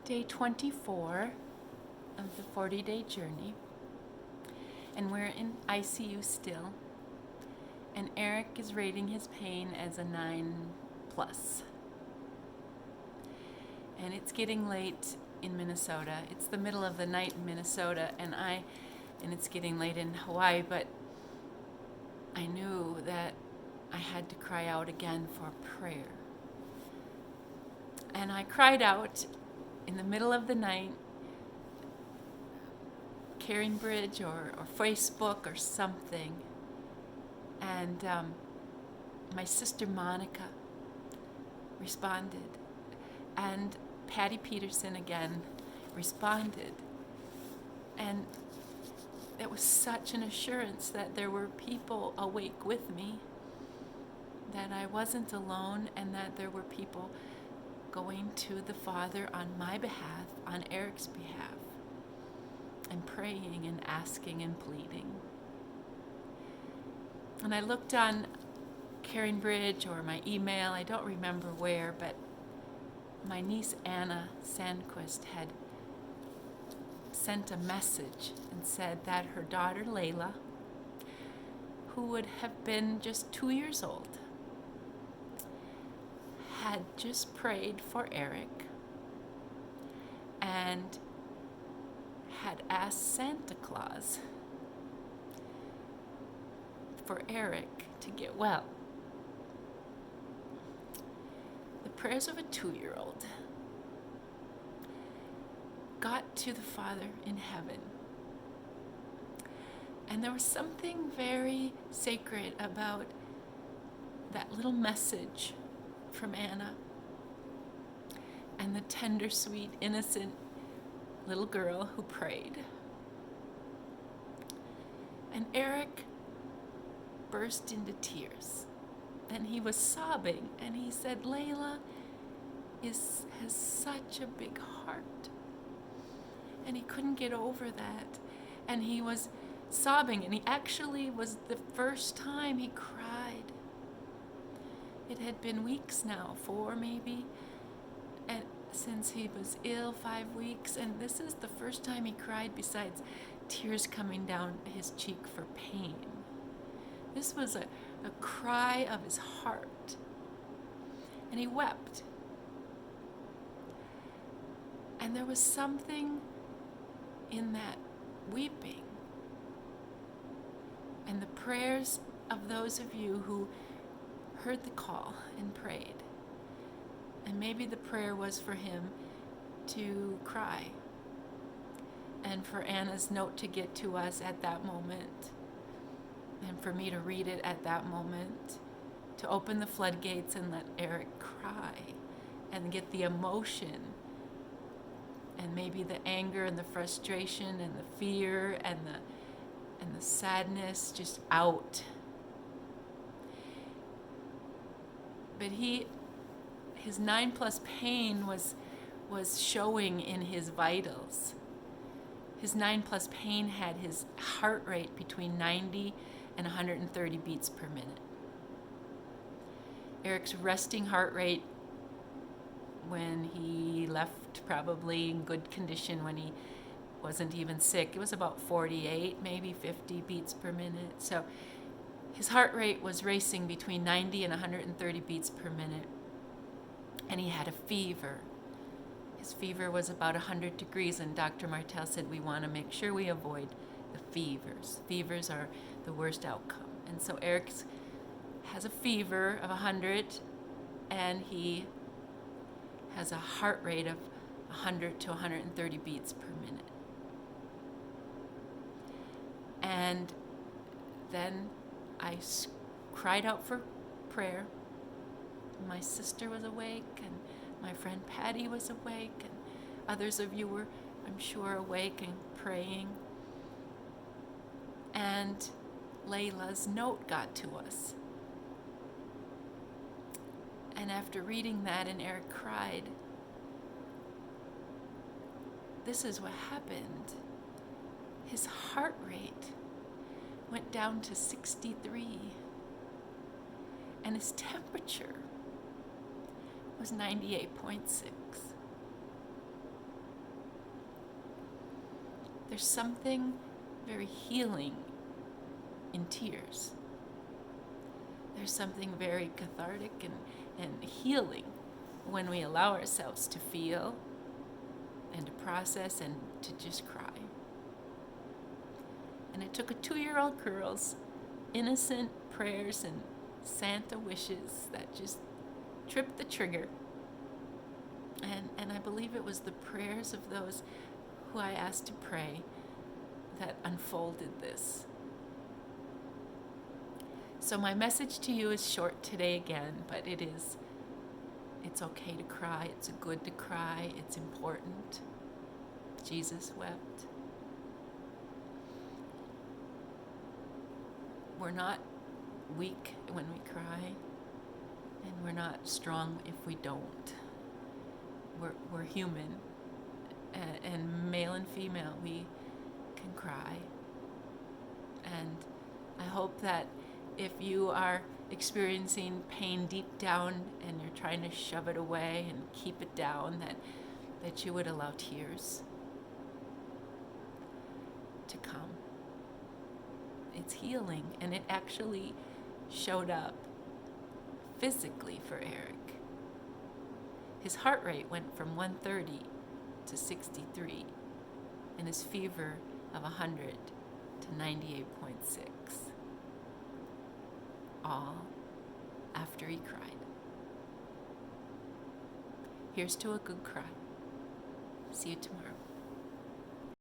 day 24 of the 40-day journey, and we're in ICU still, and Eric is rating his pain as a 9+. And it's getting late in Minnesota. It's the middle of the night in Minnesota, and it's getting late in Hawaii, but I knew that I had to cry out again for prayer. And I cried out in the middle of the night, CaringBridge or Facebook or something. And my sister Monica responded. And Patty Peterson again responded. And it was such an assurance that there were people awake with me, that I wasn't alone, and that there were people going to the Father on my behalf, on Eric's behalf, and praying and asking and pleading. And I looked on CaringBridge or my email, I don't remember where, but my niece Anna Sandquist had sent a message and said that her daughter Layla, who would have been just 2 years old, had just prayed for Eric and had asked Santa Claus for Eric to get well. The prayers of a 2-year-old got to the Father in heaven. And there was something very sacred about that little message from Anna and the tender, sweet, innocent little girl who prayed. And Eric burst into tears, and he was sobbing, and he said, Layla has such a big heart. And he couldn't get over that. And he was sobbing, and he actually was the first time he cried. It had been weeks now, 4 maybe, and since he was ill, 5 weeks, and this is the first time he cried besides tears coming down his cheek for pain. This was a cry of his heart, and he wept. And there was something in that weeping and the prayers of those of you who heard the call and prayed. And maybe the prayer was for him to cry, and for Anna's note to get to us at that moment, and for me to read it at that moment, to open the floodgates and let Eric cry and get the emotion and maybe the anger and the frustration and the fear and the sadness just out. But his 9+ pain was showing in his vitals. His 9+ pain had his heart rate between 90 and 130 beats per minute. Eric's resting heart rate when he left, probably in good condition when he wasn't even sick, it was about 48, maybe 50 beats per minute. So his heart rate was racing between 90 and 130 beats per minute. And he had a fever. His fever was about 100 degrees, and Dr. Martell said we want to make sure we avoid the fevers. Fevers are the worst outcome. And so Eric has a fever of 100, and he has a heart rate of 100 to 130 beats per minute. And then I cried out for prayer. My sister was awake, and my friend Patty was awake, and others of you were, I'm sure, awake and praying. And Layla's note got to us. And after reading that, and Eric cried, this is what happened. His heart rate went down to 63, and his temperature was 98.6. There's something very healing in tears. There's something very cathartic and healing when we allow ourselves to feel and to process and to just cry. And it took a 2-year-old girl's innocent prayers and Santa wishes that just tripped the trigger. And I believe it was the prayers of those who I asked to pray that unfolded this. So my message to you is short today again, but it's okay to cry, it's good to cry, it's important. Jesus wept. We're not weak when we cry, and we're not strong if we don't. We're human, and male and female, we can cry. And I hope that if you are experiencing pain deep down and you're trying to shove it away and keep it down, that you would allow tears to come. It's healing, and it actually showed up physically for Eric. His heart rate went from 130 to 63, and his fever of 100 to 98.6. All after he cried. Here's to a good cry. See you tomorrow.